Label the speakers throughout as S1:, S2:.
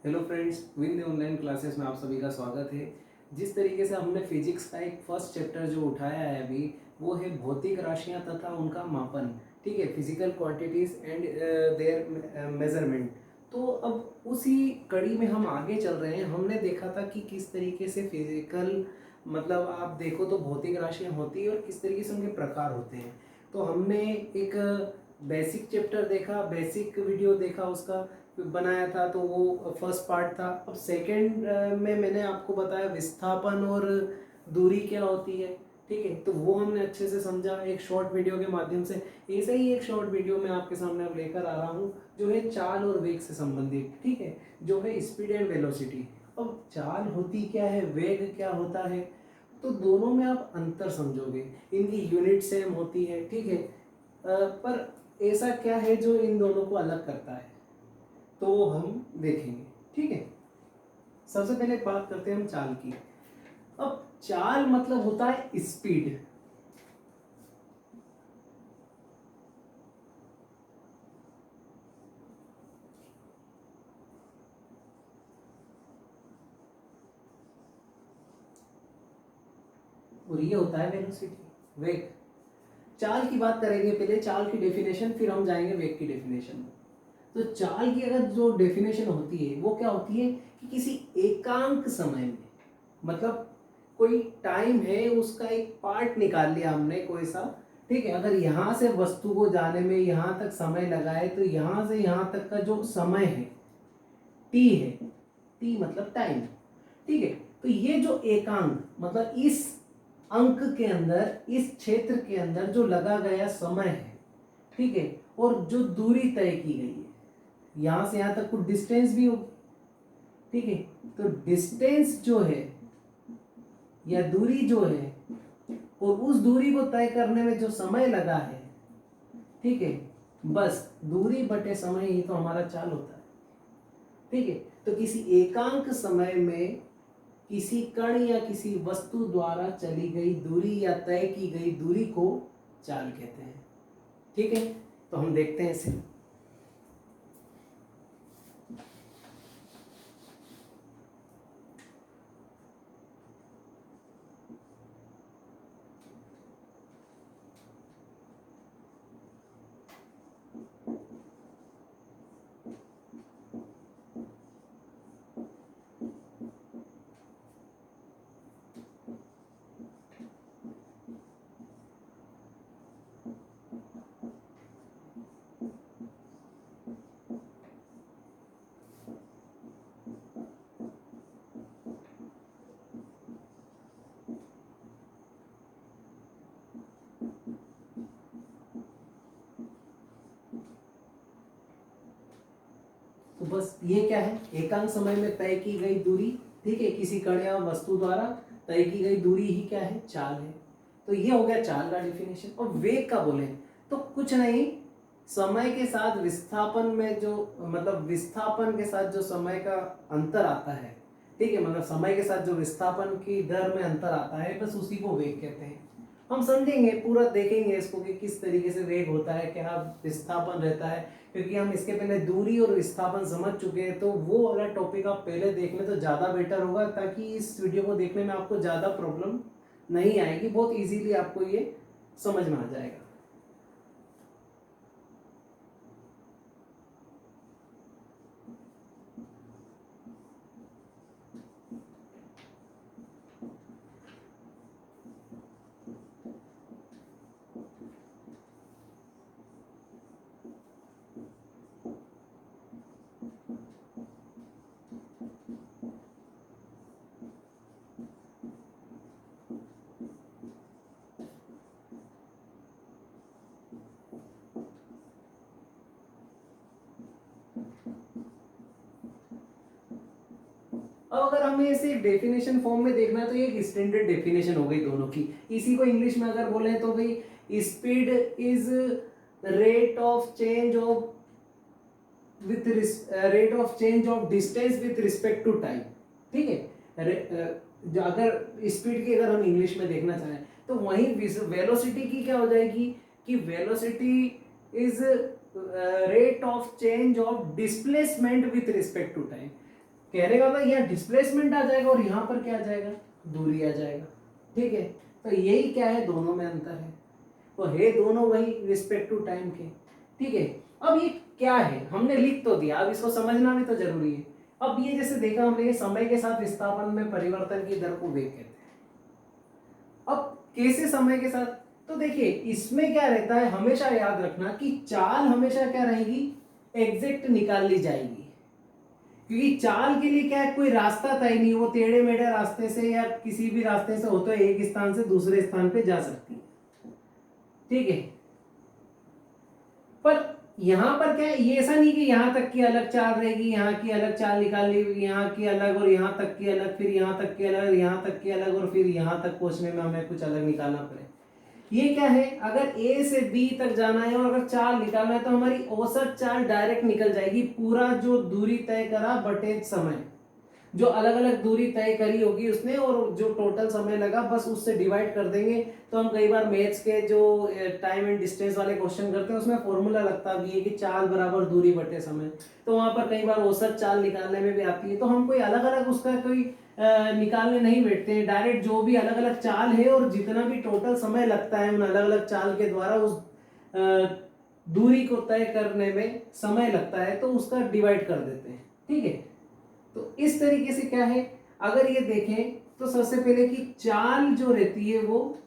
S1: Hello friends, win online classes में आप सभी का स्वागत है। जिस तरीके से हमने फिजिक्स का एक फर्स्ट चैप्टर जो उठाया है अभी, वो है भौतिक राशियां तथा उनका मापन। ठीक है, physical quantities and there measurement. तो अब उसी कड़ी में हम आगे चल रहे हैं। हमने देखा था कि किस तरीके से फिजिकल मतलब आप देखो तो भौतिक राशियां होती है और किस तरीके से उनके प्रकार होते हैं। तो हमने एक बेसिक चैप्टर देखा, बेसिक वीडियो देखा, उसका बनाया था, तो वो फर्स्ट पार्ट था। अब सेकंड में मैंने आपको बताया विस्थापन और दूरी क्या होती है। ठीक है, तो वो हमने अच्छे से समझा एक शॉर्ट वीडियो के माध्यम से। ऐसे ही एक शॉर्ट वीडियो मैं आपके सामने अब लेकर आ रहा हूँ जो है चाल और वेग से संबंधित। ठीक है, जो है स्पीड एंड वेलोसिटी। अब चाल होती क्या है, वेग क्या होता है, तो दोनों में आप अंतर समझोगे। इनकी यूनिट सेम होती है। ठीक है, पर ऐसा क्या है जो इन दोनों को अलग करता है, तो वो हम देखेंगे। ठीक है, सबसे पहले बात करते हैं हम चाल की। अब चाल मतलब होता है स्पीड। और ये होता है वेलोसिटी, वेग। चाल की बात करेंगे, पहले चाल की डेफिनेशन, फिर हम जाएंगे वेग की डेफिनेशन में। तो चाल की अगर जो डेफिनेशन होती है वो क्या होती है कि किसी एकांक समय में, मतलब कोई टाइम है, उसका एक पार्ट निकाल लिया हमने कोई सा। ठीक है, अगर यहाँ से वस्तु को जाने में यहाँ तक समय लगा है, तो यहाँ से यहाँ तक का जो समय है टी है, टी मतलब टाइम। ठीक है, तो ये जो एकांक मतलब इस अंक के अंदर, इस क्षेत्र के अंदर जो लगा गया समय है, ठीक है, और जो दूरी तय की गई है, यहां से यहां तक कुछ डिस्टेंस भी होगी। ठीक है, तो डिस्टेंस जो है या दूरी जो है, और उस दूरी को तय करने में जो समय लगा है, ठीक है, बस दूरी बटे समय ही तो हमारा चाल होता है। ठीक है, तो किसी एकांक समय में किसी कण या किसी वस्तु द्वारा चली गई दूरी या तय की गई दूरी को चाल कहते हैं। ठीक है, तो हम देखते हैं इसे। तो बस ये क्या है, एकांक समय में तय की गई दूरी। ठीक है, किसी कण या वस्तु द्वारा तय की गई दूरी ही क्या है, चाल है। तो ये हो गया चाल का डिफिनेशन। और वेग का बोले तो कुछ नहीं, समय के साथ विस्थापन में जो मतलब विस्थापन के साथ जो समय का अंतर आता है, ठीक है, मतलब समय के साथ जो विस्थापन की दर में अंतर आता है, बस उसी को वेग कहते हैं। हम समझेंगे, पूरा देखेंगे इसको कि किस तरीके से वेग होता है, क्या विस्थापन रहता है, क्योंकि हम इसके पहले दूरी और विस्थापन समझ चुके हैं। तो वो वाला टॉपिक आप पहले देख लें तो ज़्यादा बेटर होगा, ताकि इस वीडियो को देखने में आपको ज़्यादा प्रॉब्लम नहीं आएगी, बहुत इजीली आपको ये समझ में आ जाएगा। अब अगर हमें इसे डेफिनेशन फॉर्म में देखना है, तो ये एक स्टैंडर्ड डेफिनेशन हो गई दोनों की। इसी को इंग्लिश में अगर बोले तो भाई speed is rate of change of with rate of change of distance with respect to time. ठीक है, जो अगर स्पीड की अगर हम इंग्लिश में देखना चाहें, तो वहीं वेलोसिटी की क्या हो जाएगी कि velocity is rate of change of displacement with respect to time. कहने का मतलब यहाँ डिस्प्लेसमेंट आ जाएगा और यहाँ पर क्या आ जाएगा, दूरी आ जाएगा। ठीक है, तो यही क्या है, दोनों में अंतर है, तो है दोनों वही रिस्पेक्ट टू टाइम के। ठीक है, अब ये क्या है हमने लिख तो दिया, अब इसको समझना भी तो जरूरी है। अब ये जैसे देखा हमने, समय के साथ विस्थापन में परिवर्तन की दर को वेग कहते हैं। अब कैसे समय के साथ, तो देखिए इसमें क्या रहता है, हमेशा याद रखना कि चाल हमेशा क्या रहेगी, एग्जैक्ट निकाल ली जाएगी, क्योंकि चाल के लिए क्या है, कोई रास्ता तय नहीं, वो टेढ़े मेढ़े रास्ते से या किसी भी रास्ते से होते एक स्थान से दूसरे स्थान पे जा सकती है। ठीक है, पर यहां पर क्या है, ये ऐसा नहीं कि यहां तक की अलग चाल रहेगी, यहाँ की अलग चाल निकाल ली, यहाँ की अलग और यहाँ तक की अलग, फिर यहाँ तक की अलग, यहाँ तक की अलग, और फिर यहाँ तक पहुंचने में हमें कुछ अलग निकालना पड़े। ये क्या है, अगर A से B तक जाना है और अगर चाल निकालना है तो हमारी औसत चाल डायरेक्ट निकल जाएगी, पूरा जो दूरी तय करा बटे समय, जो अलग अलग दूरी तय करी होगी उसने और जो टोटल समय लगा बस उससे डिवाइड कर देंगे। तो हम कई बार मैथ्स के जो टाइम एंड डिस्टेंस वाले क्वेश्चन करते हैं उसमें फॉर्मूला लगता भी है कि चाल बराबर दूरी बटे समय, तो वहां पर कई बार औसत चाल निकालने में भी आती है। तो हम कोई अलग अलग उसका कोई निकालने नहीं बैठते हैं, डायरेक्ट जो भी अलग अलग चाल है और जितना भी टोटल समय लगता है उन अलग अलग चाल के द्वारा उस दूरी को तय करने में समय लगता है तो उसका डिवाइड कर देते हैं। ठीक है, तो इस तरीके से क्या है, अगर ये देखें तो सबसे पहले कि चाल जो रहती है वो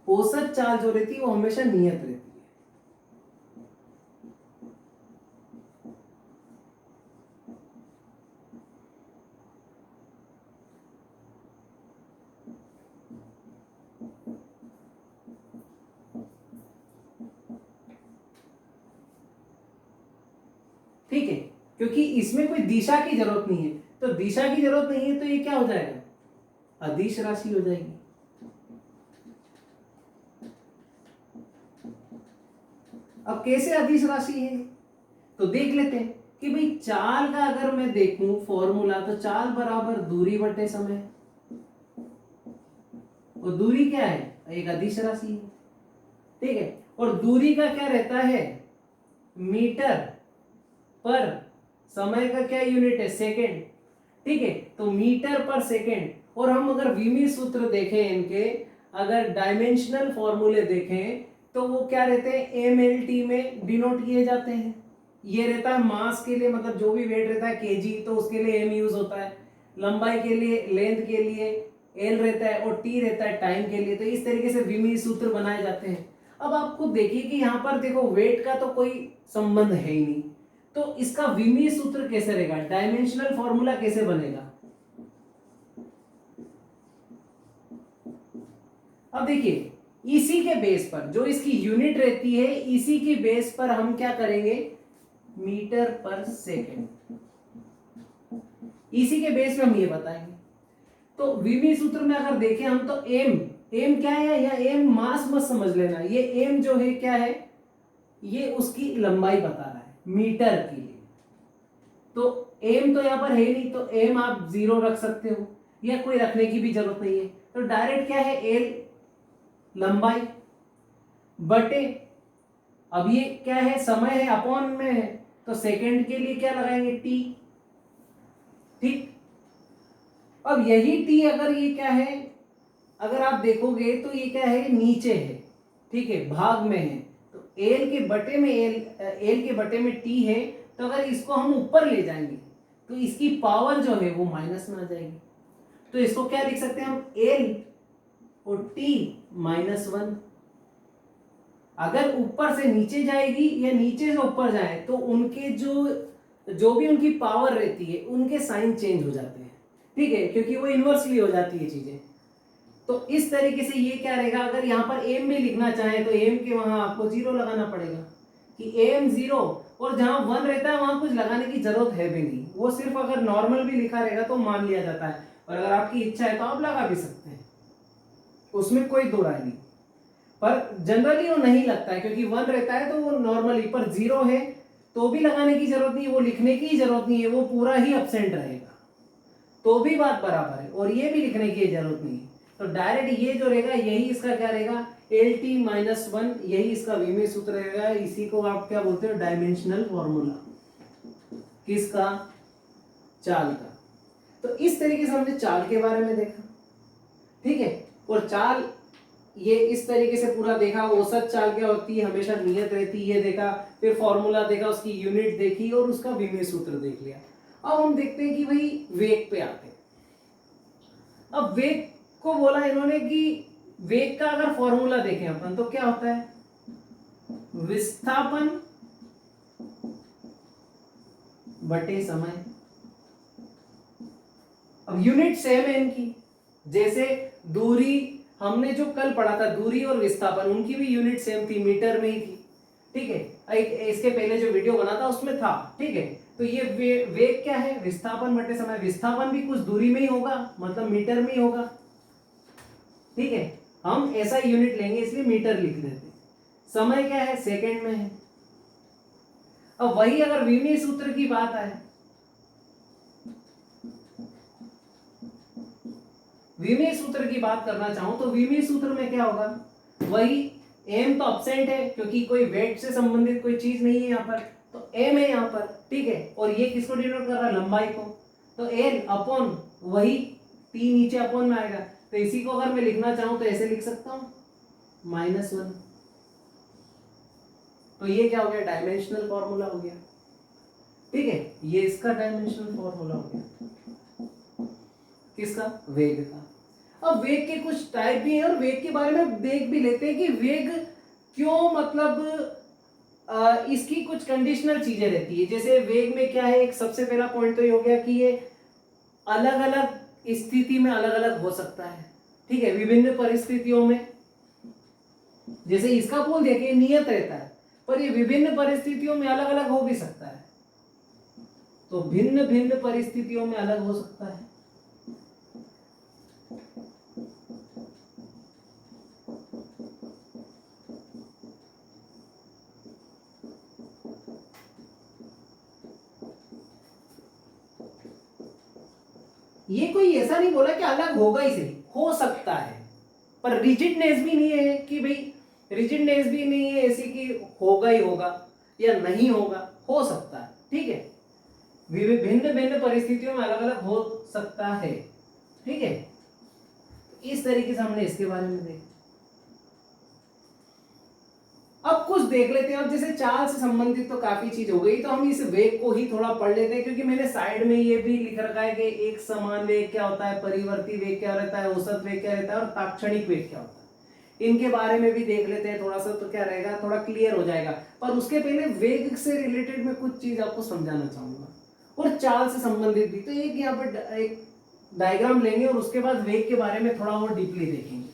S1: औसत चाल जो रहती है वो हमेशा नियत रहती है। ठीक है, क्योंकि इसमें कोई दिशा की जरूरत नहीं है, तो दिशा की जरूरत नहीं है तो ये क्या हो जाएगा, अदिश राशि हो जाएगी। अब कैसे अदिश राशि है, तो देख लेते हैं कि भाई चाल का अगर मैं देखूं फॉर्मूला, तो चाल बराबर दूरी बटे समय, और दूरी क्या है, एक अदिश राशि है। ठीक है, और दूरी का क्या रहता है, मीटर पर समय का क्या यूनिट है, सेकेंड। ठीक है, तो मीटर पर सेकेंड, और हम अगर विमी सूत्र देखें इनके, अगर डायमेंशनल फॉर्मूले देखें तो वो क्या रहते हैं, MLT में डिनोट किए जाते हैं। ये रहता है मास के लिए, मतलब जो भी वेट रहता है केजी, तो उसके लिए M यूज होता है, लंबाई के लिए, लेंथ के लिए L रहता है, और T रहता है टाइम के लिए। तो इस तरीके से विमी सूत्र बनाए जाते हैं। अब आप खुद देखिए कि यहाँ पर देखो वेट का तो कोई संबंध है ही नहीं, तो इसका विमी सूत्र कैसे रहेगा, डायमेंशनल फॉर्मूला कैसे बनेगा। अब देखिए इसी के बेस पर जो इसकी यूनिट रहती है, इसी की बेस पर हम क्या करेंगे, मीटर पर सेकेंड, इसी के बेस पे हम ये बताएंगे। तो विमी सूत्र में अगर देखें हम तो एम क्या है, या एम मास मत समझ लेना, ये एम जो है क्या है, ये उसकी लंबाई बता रहा है मीटर की लिए। तो एम तो यहां पर है नहीं, तो एम आप 0 रख सकते हो, या कोई रखने की भी जरूरत नहीं है। तो डायरेक्ट क्या है, एल लंबाई बटे, अब ये क्या है, समय है, अपॉन में है, तो सेकंड के लिए क्या लगाएंगे, टी। ठीक, अब यही टी अगर ये क्या है, अगर आप देखोगे तो ये क्या है, नीचे है। ठीक है, भाग में है, तो एल के बटे में एल के बटे में टी है, तो अगर इसको हम ऊपर ले जाएंगे तो इसकी पावर जो है वो माइनस में आ जाएगी। तो इसको क्या लिख सकते हैं हम, एल और टी -1। अगर ऊपर से नीचे जाएगी या नीचे से ऊपर जाए तो उनके जो भी उनकी पावर रहती है उनके साइन चेंज हो जाते हैं। ठीक है, क्योंकि वो इन्वर्सली हो जाती है चीजें। तो इस तरीके से ये क्या रहेगा, अगर यहाँ पर एम भी लिखना चाहे तो एम के वहां आपको 0 लगाना पड़ेगा कि एम 0, और जहां 1 रहता है वहां कुछ लगाने की जरूरत है भी नहीं, वो सिर्फ अगर नॉर्मल भी लिखा रहेगा तो मान लिया जाता है, और अगर आपकी इच्छा है तो आप लगा भी सकते हैं, उसमें कोई दो राय नहीं। पर जनरली वो नहीं लगता है, क्योंकि 1 रहता है तो वो नॉर्मली, पर 0 है तो भी लगाने की जरूरत नहीं, वो लिखने की जरूरत नहीं है, वो पूरा ही एब्सेंट रहेगा, तो भी बात बराबर है, और ये भी लिखने की जरूरत नहीं है। तो डायरेक्ट ये जो रहेगा यही इसका क्या रहेगा, एल टी माइनस वन, यही इसका विमेय सूत्र रहेगा। इसी को आप क्या बोलते हो, डायमेंशनल फॉर्मूला। किसका, चाल का। तो इस तरीके से हमने चाल के बारे में देखा, ठीक है। और चाल ये इस तरीके से पूरा देखा, औसत चाल क्या होती है, हमेशा नियत रहती है, देखा। फिर फॉर्मूला देखा, उसकी यूनिट देखी और उसका विमेय सूत्र देख लिया। अब हम देखते हैं कि भाई वेग पे आते हैं। अब वेग को बोला इन्होंने कि वेग का अगर फॉर्मूला देखें अपन तो क्या होता है, विस्थापन बटे समय। अब यूनिट सेम है इनकी, जैसे दूरी हमने जो कल पढ़ा था, दूरी और विस्थापन, उनकी भी यूनिट सेम थी, मीटर में ही थी, ठीक है। इसके पहले जो वीडियो बना था उसमें था, ठीक है। तो ये वेग क्या है, विस्थापन बटे समय। विस्थापन भी कुछ दूरी में ही होगा, मतलब मीटर में ही होगा, ठीक है। हम ऐसा यूनिट लेंगे इसलिए मीटर लिख देते हैं। समय क्या है, सेकंड में है। अब वही अगर विमेय सूत्र की बात आए, विमेय सूत्र की बात करना चाहूं तो विमेय सूत्र में क्या होगा, वही एम तो अब्सेंट है क्योंकि कोई वेट से संबंधित कोई चीज नहीं है यहाँ पर, तो एम है यहाँ पर, ठीक है। और ये किसको डिनोट कर रहा है, लंबाई को, तो एल अपॉन वही टी नीचे अपॉन में आएगा। तो इसी को अगर मैं लिखना चाहूं तो ऐसे लिख सकता हूं, -1। तो ये क्या हो गया, डायमेंशनल फॉर्मूला हो गया, ठीक है। ये इसका डायमेंशनल फॉर्मूला हो गया, किसका, वेग का। अब वेग के कुछ टाइप भी हैं और वेग के बारे में देख भी लेते हैं कि वेग क्यों, मतलब इसकी कुछ कंडीशनल चीजें रहती है। जैसे वेग में क्या है, एक सबसे पहला पॉइंट तो ये हो गया कि ये अलग अलग स्थिति में अलग अलग हो सकता है, ठीक है, विभिन्न परिस्थितियों में। जैसे इसका बोल दिया कि नियत रहता है, पर ये विभिन्न परिस्थितियों में अलग अलग हो भी सकता है, तो भिन्न भिन्न परिस्थितियों में अलग हो सकता है। ये कोई ऐसा नहीं बोला कि अलग होगा ही सही, हो सकता है, पर रिजिडनेस भी नहीं है कि भाई, रिजिडनेस भी नहीं है ऐसी कि होगा ही होगा या नहीं होगा, हो सकता है, ठीक है। भिन्न भिन्न परिस्थितियों में अलग अलग हो सकता है, ठीक है। इस तरीके से हमने इसके बारे में देखा। अब कुछ देख लेते हैं। अब जैसे चाल से संबंधित तो काफी चीज हो गई, तो हम इस वेग को ही थोड़ा पढ़ लेते हैं, क्योंकि मैंने साइड में ये भी लिख रखा है कि एक समान वेग क्या होता है, परिवर्ती वेग क्या रहता है, औसत वेग क्या रहता है और तात्क्षणिक वेग क्या होता है। इनके बारे में भी देख लेते हैं थोड़ा सा, तो क्या रहेगा, थोड़ा क्लियर हो जाएगा। पर उसके पहले वेग से रिलेटेड में कुछ चीज आपको समझाना चाहूंगा, और चाल से संबंधित भी। तो एक यहाँ पर एक डायग्राम लेंगे और उसके बाद वेग के बारे में थोड़ा और डीपली देखेंगे।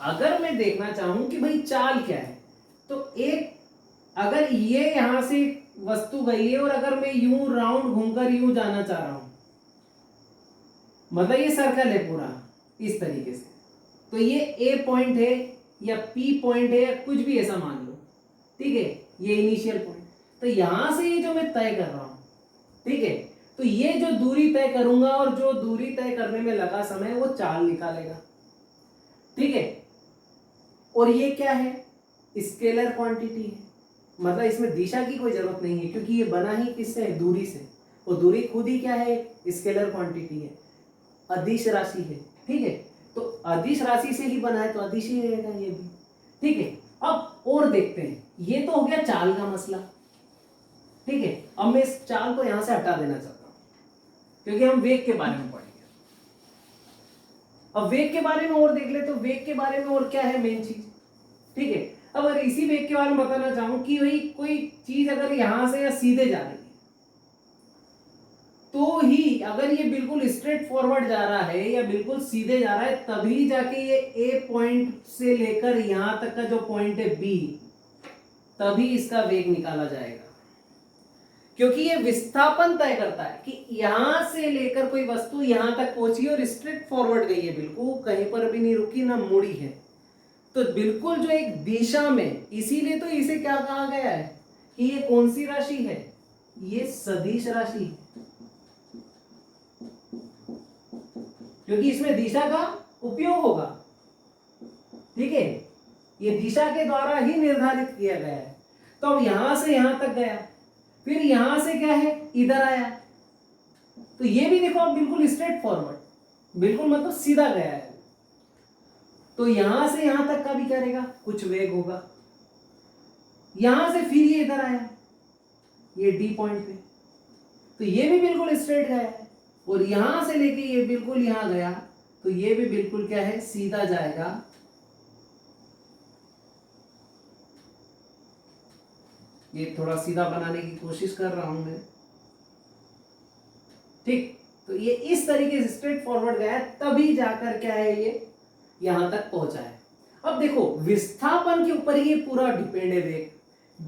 S1: अगर मैं देखना चाहूं कि भाई चाल क्या है, तो एक, अगर ये यहां से वस्तु गई है और अगर मैं यूं राउंड घूमकर यूं जाना चाह रहा हूं, मतलब ये सर्कल है पूरा इस तरीके से, तो ये ए पॉइंट है या पी पॉइंट है या कुछ भी ऐसा मान लो, ठीक है, ये इनिशियल पॉइंट। तो यहां से ये जो मैं तय कर रहा हूं, ठीक है, तो ये जो दूरी तय करूंगा और जो दूरी तय करने में लगा समय वो चाल निकालेगा, ठीक है। और ये क्या है, स्केलर क्वांटिटी है, मतलब इसमें दिशा की कोई जरूरत नहीं है, क्योंकि ये बना ही किससे है, दूरी से। और दूरी खुद ही क्या है, स्केलर क्वांटिटी है, अदिश राशि है, ठीक है। तो अदिश राशि से ही बना है तो अदिश ही रहेगा ये भी, ठीक है। अब और देखते हैं, ये तो हो गया चाल का मसला, ठीक है। अब मैं इस चाल को यहां से हटा देना चाहता हूं, क्योंकि हम वेग के बारे में पढ़ेंगे। अब वेग के बारे में और देख ले, तो वेग के बारे में और क्या है मेन चीज, ठीक है। अब अगर इसी वेग के बारे में बताना चाहूं कि भाई कोई चीज अगर यहां से या सीधे जा रही है, तो ही अगर ये बिल्कुल स्ट्रेट फॉरवर्ड जा रहा है या बिल्कुल सीधे जा रहा है, तभी जाके ये ए पॉइंट से लेकर यहां तक का जो पॉइंट है बी, तभी इसका वेग निकाला जाएगा। क्योंकि ये विस्थापन तय करता है कि यहां से लेकर कोई वस्तु यहां तक पहुंची और स्ट्रेट फॉरवर्ड गई है, बिल्कुल कहीं पर भी नहीं रुकी ना मुड़ी है, तो बिल्कुल जो एक दिशा में, इसीलिए तो इसे क्या कहा गया है कि ये कौन सी राशि है, ये सदिश राशि, क्योंकि इसमें दिशा का उपयोग होगा, ठीक है, ये दिशा के द्वारा ही निर्धारित किया गया है। तो अब यहां से यहां तक गया, फिर यहां से क्या है, इधर आया, तो ये भी देखो आप बिल्कुल स्ट्रेट फॉरवर्ड, बिल्कुल मतलब सीधा गया है। तो यहां से यहां तक का भी करेगा, कुछ वेग होगा, यहां से फिर ये इधर आया, ये डी पॉइंट पे, तो ये भी बिल्कुल स्ट्रेट गया है, और यहां से लेके ये बिल्कुल यहां गया, तो ये भी बिल्कुल क्या है, सीधा जाएगा। ये थोड़ा सीधा बनाने की कोशिश कर रहा हूं मैं, ठीक। तो ये इस तरीके से स्ट्रेट फॉरवर्ड गया है, तभी जाकर क्या है, ये यहां तक पहुंचा है। अब देखो विस्थापन के ऊपर ये पूरा डिपेंड है वेग,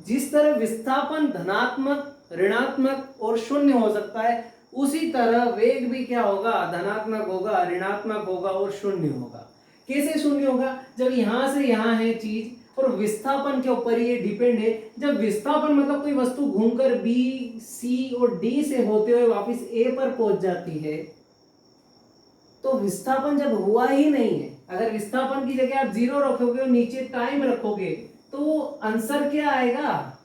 S1: जिस तरह विस्थापन धनात्मक, ऋणात्मक और शून्य हो सकता है, उसी तरह वेग भी क्या होगा, धनात्मक होगा, ऋणात्मक होगा और शून्य होगा। कैसे शून्य होगा, जब यहां से यहां है चीज और विस्थापन के ऊपर ये डिपेंड है। जब विस्थापन मतलब कोई वस्तु घूमकर बी, सी और डी से होते हुए वापस ए पर पहुंच जाती है, तो विस्थापन जब हुआ ही नहीं है, अगर विस्थापन की जगह आप 0 रखोगे और नीचे टाइम रखोगे, तो आंसर क्या आएगा,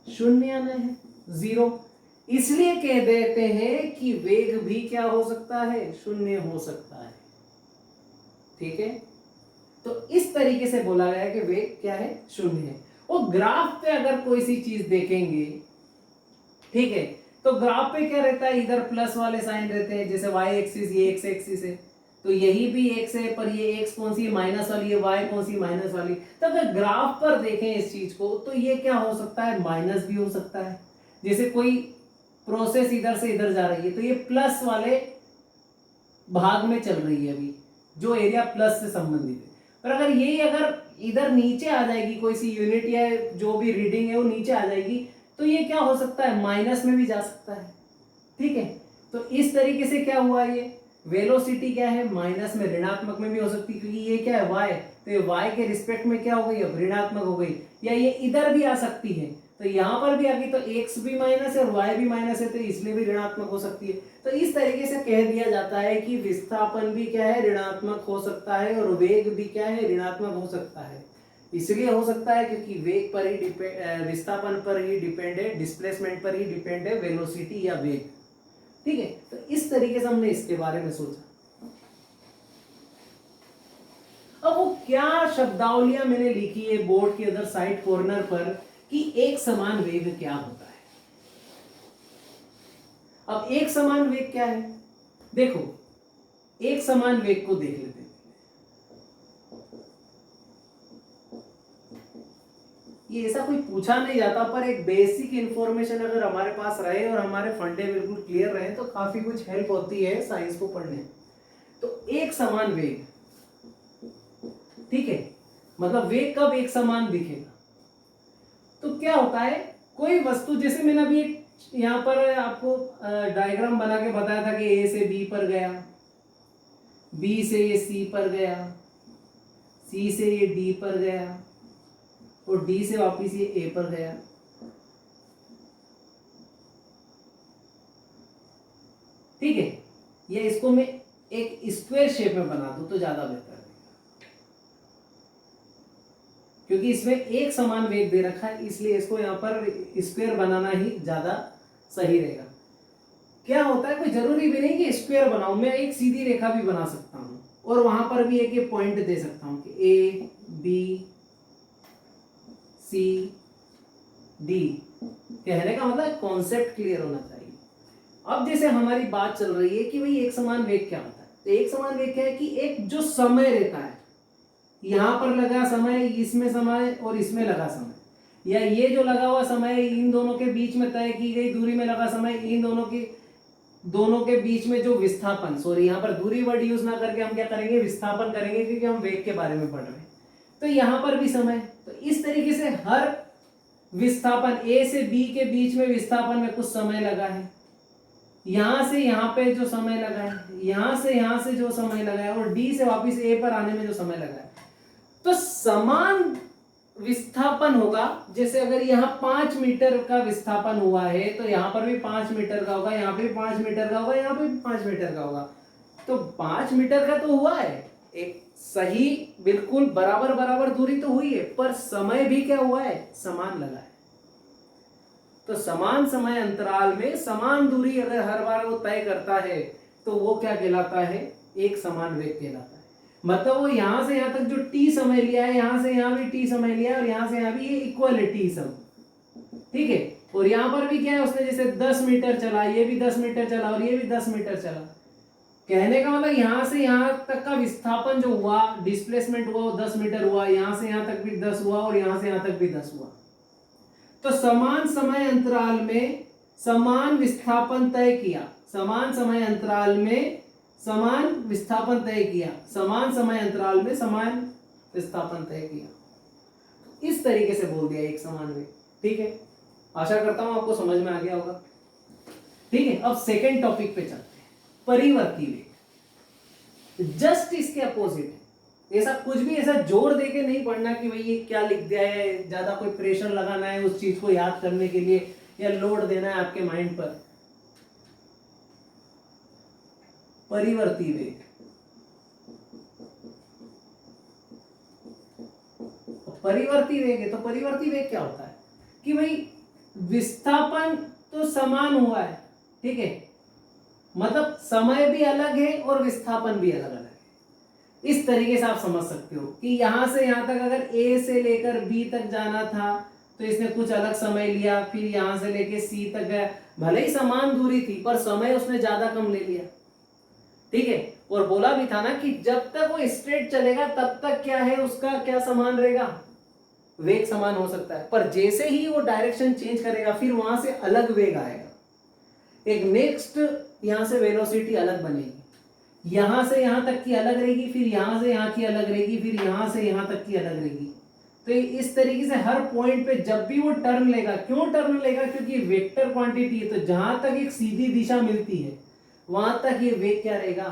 S1: शून्य आना है, 0। इसलिए कह देते हैं कि वेग भी क्या हो सकता है, शून्य हो सकता है, ठीक है। तो इस तरीके से बोला गया है कि वेग क्या है, शून्य है। और ग्राफ पे अगर कोई सी चीज देखेंगे, ठीक है, तो ग्राफ पे क्या रहता है, इधर प्लस वाले साइन रहते हैं, जैसे y एक्सिस, ये x एक्सिस है, तो यही भी x है, पर ये x कौन सी है, माइनस वाली है, y कौन सी, माइनस वाली। तो अगर ग्राफ पर देखें इस चीज को, तो ये क्या हो सकता है, माइनस भी हो सकता है। जैसे कोई प्रोसेस इधर से इधर जा रही है, तो ये प्लस वाले भाग में चल रही है अभी, जो एरिया प्लस से संबंधित है। पर अगर ये अगर इधर नीचे आ जाएगी, कोई सी यूनिट या जो भी रीडिंग है वो नीचे आ जाएगी, तो ये क्या हो सकता है, माइनस में भी जा सकता है, ठीक है। तो इस तरीके से क्या हुआ, ये वेलोसिटी क्या है, माइनस में, ऋणात्मक में भी हो सकती है, क्योंकि ये क्या है, y, तो ये y के रिस्पेक्ट में क्या हो गई, अब ऋणात्मक हो गई, या ये इधर भी आ सकती है, तो यहां पर भी आ गई, तो x भी माइनस है और y भी माइनस है, तो इसलिए भी ऋणात्मक हो सकती है। तो इस तरीके से कह दिया जाता है कि विस्थापन भी क्या है, ऋणात्मक हो सकता है, और वेग भी क्या है, ऋणात्मक हो सकता है। इसलिए हो सकता है क्योंकि वेग पर ही डिपेंड, विस्थापन पर ही डिपेंड है, डिस्प्लेसमेंट पर ही डिपेंड है वेलोसिटी या वेग, ठीक है। तो इस तरीके से हमने इसके बारे में सोचा। अब वो क्या शब्दावलियां मैंने लिखी है बोर्ड के अदर साइड कॉर्नर पर कि एक समान वेग क्या होता है। अब एक समान वेग क्या है, देखो एक समान वेग को देख लेते हैं। ये ऐसा कोई पूछा नहीं जाता, पर एक बेसिक इंफॉर्मेशन अगर हमारे पास रहे और हमारे फंडे बिल्कुल क्लियर रहे, तो काफी कुछ हेल्प होती है साइंस को पढ़ने। तो एक समान वेग, ठीक है, मतलब वेग कब एक समान दिखेगा, तो क्या होता है, कोई वस्तु, जैसे मैंने अभी एक यहां पर आपको डायग्राम बना के बताया था कि ए से बी पर गया, बी से ये सी पर गया, सी से ये डी पर गया, और डी से वापिस ये ए पर गया। ठीक है, या इसको मैं एक स्क्वायर शेप में बना दूं तो ज्यादा बेहतर है, क्योंकि इसमें एक समान वेग दे रखा है, इसलिए इसको यहां पर स्क्वायर बनाना ही ज्यादा सही रहेगा। क्या होता है, कोई जरूरी भी नहीं कि स्क्वायर बनाऊं, मैं एक सीधी रेखा भी बना सकता हूं, और वहां पर भी एक पॉइंट दे सकता हूं कि ए बी सी डी। कहने का मतलब कॉन्सेप्ट क्लियर होना चाहिए। अब जैसे हमारी बात चल रही है कि भाई एक समान वेग क्या होता है, तो एक समान वेग क्या है कि एक जो समय रहता है, यहां पर लगा समय, इसमें समय और इसमें लगा समय, या ये जो लगा हुआ समय इन दोनों के बीच में तय की गई दूरी में लगा समय, इन दोनों के बीच में जो विस्थापन, सॉरी यहां पर दूरी वर्ड यूज ना करके हम क्या करेंगे, विस्थापन करेंगे, क्योंकि हम वेग के बारे में पढ़ रहे हैं। तो यहां पर भी समय, तो इस तरीके से हर विस्थापन ए से बी के बीच में विस्थापन में कुछ समय लगा है, यहां से यहां पे जो समय लगा है, यहां से जो समय लगा है, और डी से वापस ए पर आने में जो समय लगा है। तो समान विस्थापन होगा, जैसे अगर यहाँ 5 मीटर का विस्थापन हुआ है तो यहाँ पर भी 5 मीटर का होगा, यहाँ पे भी 5 मीटर का होगा, यहाँ पे भी 5 मीटर का होगा। तो 5 मीटर का तो हुआ है, एक सही बिल्कुल बराबर बराबर दूरी तो हुई है, पर समय भी क्या हुआ है, समान लगा है। तो समान समय अंतराल में समान दूरी अगर हर बार वो तय करता है तो वो क्या कहलाता है, एक समान वेग कहलाता है। मतलब वो यहां से यहां तक जो टी समय लिया है, यहां से यहां भी टी समय लिया है और यहां से यहां भी, ये इक्वल है टी सब, ठीक है। और यहां पर भी क्या है, उसने जैसे 10 मीटर चला, ये भी 10 मीटर चला और ये भी 10 मीटर चला। कहने का मतलब यहां से यहां तक का विस्थापन जो हुआ, डिस्प्लेसमेंट हुआ, वो 10 मीटर हुआ, यहां से यहां तक भी 10 हुआ और यहां से यहां तक भी 10 हुआ। तो समान समय अंतराल में समान विस्थापन तय किया, समान समय अंतराल में समान विस्थापन तय किया, समान समय अंतराल में समान विस्थापन तय किया। इस तरीके से बोल दिया एक समान वेग, ठीक है। आशा करता हूं आपको समझ में आ गया होगा, ठीक है। अब सेकेंड टॉपिक पे चलते हैं, परिवर्ती वेग। जस्ट इसके अपोजिट है, ऐसा कुछ भी ऐसा जोर देके नहीं पढ़ना कि भाई ये क्या लिख दिया है, ज्यादा कोई प्रेशर लगाना है उस चीज को याद करने के लिए या लोड देना है आपके माइंड पर। परिवर्ती वेग, परिवर्ती वेग है तो परिवर्ती वेग क्या होता है कि भाई विस्थापन तो समान हुआ है, ठीक है, मतलब समय भी अलग है और विस्थापन भी अलग अलग है। इस तरीके से आप समझ सकते हो कि यहां से यहां तक अगर ए से लेकर बी तक जाना था तो इसने कुछ अलग समय लिया, फिर यहां से लेकर सी तक गया, भले ही समान दूरी थी पर समय उसने ज्यादा कम ले लिया, ठीक है। और बोला भी था ना कि जब तक वो स्ट्रेट चलेगा तब तक क्या है, उसका क्या समान रहेगा, वेग समान हो सकता है, पर जैसे ही वो डायरेक्शन चेंज करेगा फिर वहां से अलग वेग आएगा, एक नेक्स्ट यहां से वेलोसिटी अलग बनेगी, यहां से यहां तक की अलग रहेगी, फिर यहां से यहां की अलग रहेगी, फिर यहां से यहां तक की अलग रहेगी। तो इस तरीके से हर पॉइंट पे जब भी वो टर्न लेगा, क्यों टर्न लेगा, क्योंकि वेक्टर क्वांटिटी है, तो जहां तक एक सीधी दिशा मिलती है वहां तक ये वेग क्या रहेगा,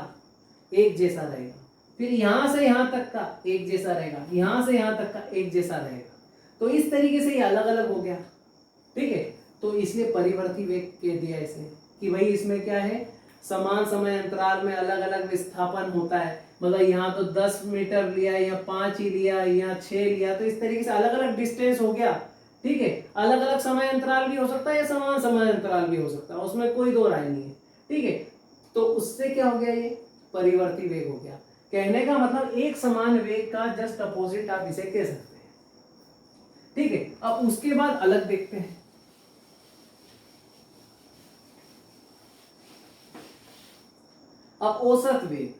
S1: एक जैसा रहेगा। फिर यहां से यहां तक का एक जैसा रहेगा, यहां से यहां तक का एक जैसा रहेगा। तो इस तरीके से ये अलग अलग हो गया, ठीक है। तो इसलिए परिवर्ती वेग कह दिया इसे कि भाई इसमें क्या है, समान समय अंतराल में अलग अलग विस्थापन होता है। मतलब यहाँ तो 10 मीटर लिया, या 5 ही लिया, या 6 लिया, तो इस तरीके से अलग अलग डिस्टेंस हो गया, ठीक है। अलग अलग समय अंतराल भी हो सकता है या समान समय अंतराल भी हो सकता है, उसमें कोई दो राय नहीं है, ठीक है। तो उससे क्या हो गया, ये परिवर्ती वेग हो गया। कहने का मतलब एक समान वेग का जस्ट अपोजिट आप इसे कह सकते हैं, ठीक है। अब उसके बाद अलग देखते हैं, अब औसत वेग।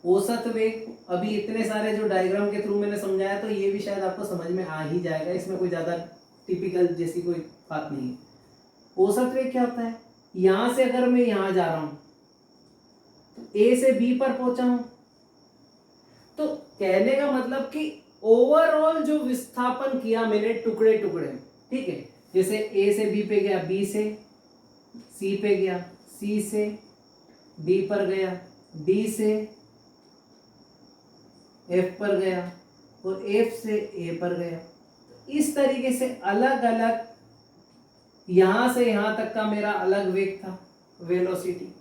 S1: औसत वेग अभी इतने सारे जो डायग्राम के थ्रू मैंने समझाया, तो ये भी शायद आपको समझ में आ ही जाएगा, इसमें कोई ज्यादा टिपिकल जैसी कोई बात नहीं है। औसत वेग क्या होता है, यहां से अगर मैं यहां जा रहा हूं तो ए से बी पर पहुंचा हूं, तो कहने का मतलब कि ओवरऑल जो विस्थापन किया मैंने टुकड़े टुकड़े, ठीक है। जैसे ए से बी पे गया, बी से सी पे गया, सी से डी पर गया, डी से एफ पर गया और एफ से ए पर गया। इस तरीके से अलग अलग यहां से यहां तक का मेरा अलग वेग था, वेलोसिटी,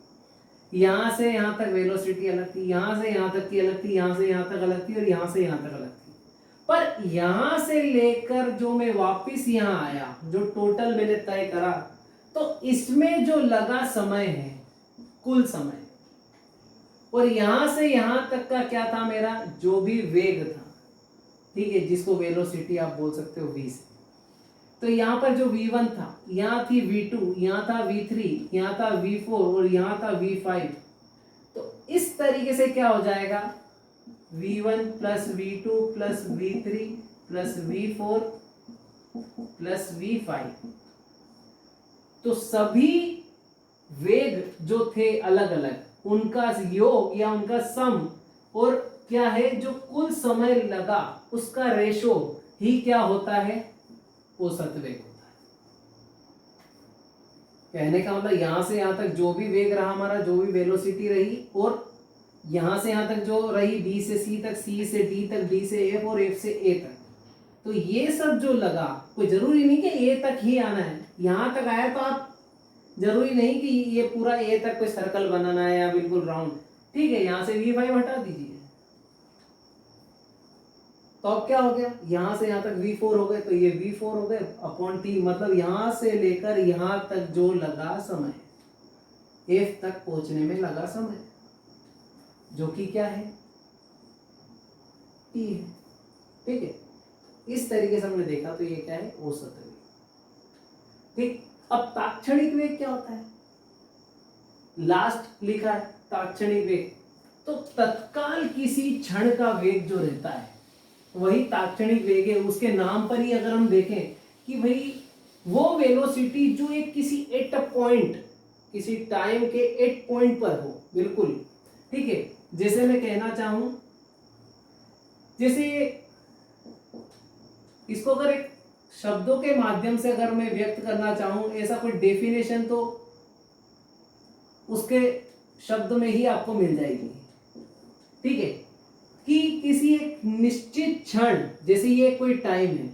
S1: यहां से यहां तक वेलोसिटी अलग थी, यहां से यहां तक की अलग थी, यहां से यहां तक अलग थी और यहां से यहां तक अलग थी। पर यहां से लेकर जो मैं वापस यहां आया, जो टोटल मैंने तय करा, तो इसमें जो लगा समय है कुल समय, और यहां से यहां तक का क्या था मेरा, जो भी वेग था, ठीक है, जिसको वेलोसिटी आप बोल सकते हो v से। तो यहां पर जो v1 था, यहां थी v2, यहां था v3, यहां था v4 और यहां था v5। तो इस तरीके से क्या हो जाएगा, v1 plus v2 plus v3 plus v4 plus v5। तो सभी वेग जो थे अलग अलग, उनका योग या उनका सम, और क्या है जो कुल समय लगा उसका रेशो ही क्या होता है, औसत वेग होता है। कहने का मतलब यहां से यहां तक जो भी वेग रहा हमारा, जो भी वेलोसिटी रही, और यहाँ से यहाँ तक जो रही, बी से सी तक, सी से डी तक, डी से एफ और एफ से ए तक, तो ये सब जो लगा, कोई जरूरी नहीं कि ए तक ही आना है, यहाँ तक आया तो आप जरूरी नहीं कि ये पूरा ए तक कोई सर्कल बनाना है या बिल्कुल राउंड, ठीक है। यहाँ से V5 हटा दीजिए, तो अब क्या हो गया, यहां से यहां तक V4 हो गए, तो ये V4 हो गए अपॉन T, मतलब यहां से लेकर यहां तक जो लगा समय, F तक पहुंचने में लगा समय, जो कि क्या है, T है, ठीक है। इस तरीके से हमने देखा, तो ये क्या है, औसत वेग, ठीक। अब तात्क्षणिक वेग क्या होता है, लास्ट लिखा है तात्क्षणिक वेग, तो तत्काल किसी क्षण का वेग जो रहता है वही तात्क्षणिक वेग है। उसके नाम पर ही अगर हम देखें कि भाई वो वेलोसिटी जो एक किसी एट पॉइंट, किसी टाइम के एट पॉइंट पर हो, बिल्कुल, ठीक है। जैसे मैं कहना चाहूं, जैसे इसको अगर एक शब्दों के माध्यम से अगर मैं व्यक्त करना चाहूं, ऐसा कोई डेफिनेशन तो उसके शब्द में ही आपको मिल जाएगी, ठीक है, कि किसी एक निश्चित क्षण, जैसे ये कोई टाइम है,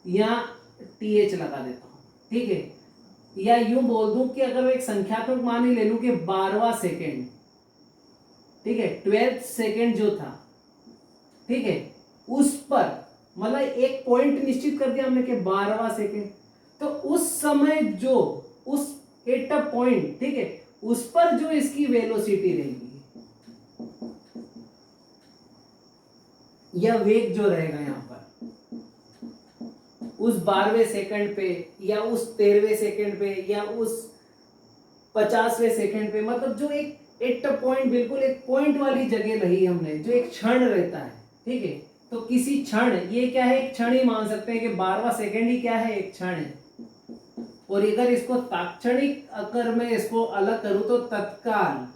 S1: या TH लगा देता हूं, ठीक है, या यूं बोल दूं कि अगर एक संख्यात्मक मान ही ले लूं कि 12वां सेकेंड, ठीक है, 12th सेकेंड जो था, ठीक है, उस पर मतलब एक पॉइंट निश्चित कर दिया हमने कि 12वां सेकेंड, तो उस समय जो उस एट पॉइंट, ठीक है, उस पर जो इसकी वेलोसिटी रहेगी या वेग जो रहेगा यहां पर, उस 12वें सेकंड पे या उस 13वें सेकंड पे या उस 50वें सेकंड पे, मतलब जो एक एट पॉइंट, बिल्कुल एक पॉइंट वाली जगह रही हमने, जो एक क्षण रहता है, ठीक है, तो किसी क्षण, ये क्या है, एक क्षण ही मान सकते हैं कि 12वां सेकंड ही क्या है, एक क्षण है। और अगर इसको तात्क्षणिक, अगर मैं इसको अलग करूं तो तत्काल,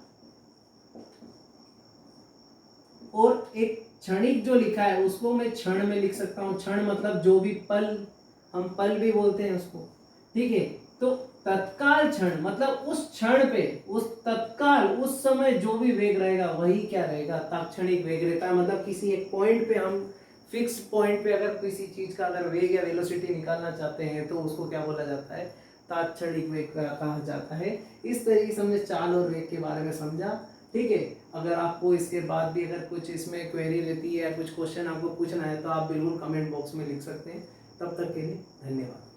S1: और एक क्षणिक जो लिखा है उसको मैं क्षण में लिख सकता हूं। क्षण मतलब जो भी पल, हम पल भी बोलते हैं उसको, ठीक है। तो तत्काल क्षण मतलब उस क्षण पे, उस तत्काल, उस समय जो भी वेग रहेगा वही क्या रहेगा, तात्क्षणिक वेग रहता है। मतलब किसी एक पॉइंट पे, हम फिक्स पॉइंट पे अगर किसी चीज का अगर वेग या वेलोसिटी निकालना चाहते हैं तो उसको क्या बोला जाता है, तात्क्षणिक वेग कहा जाता है। इस तरीके से हमने चाल और वेग के बारे में समझा, ठीक है। अगर आपको इसके बाद भी अगर कुछ इसमें क्वेरी रहती है या कुछ क्वेश्चन आपको पूछना है तो आप बिल्कुल कमेंट बॉक्स में लिख सकते हैं। तब तक के लिए धन्यवाद।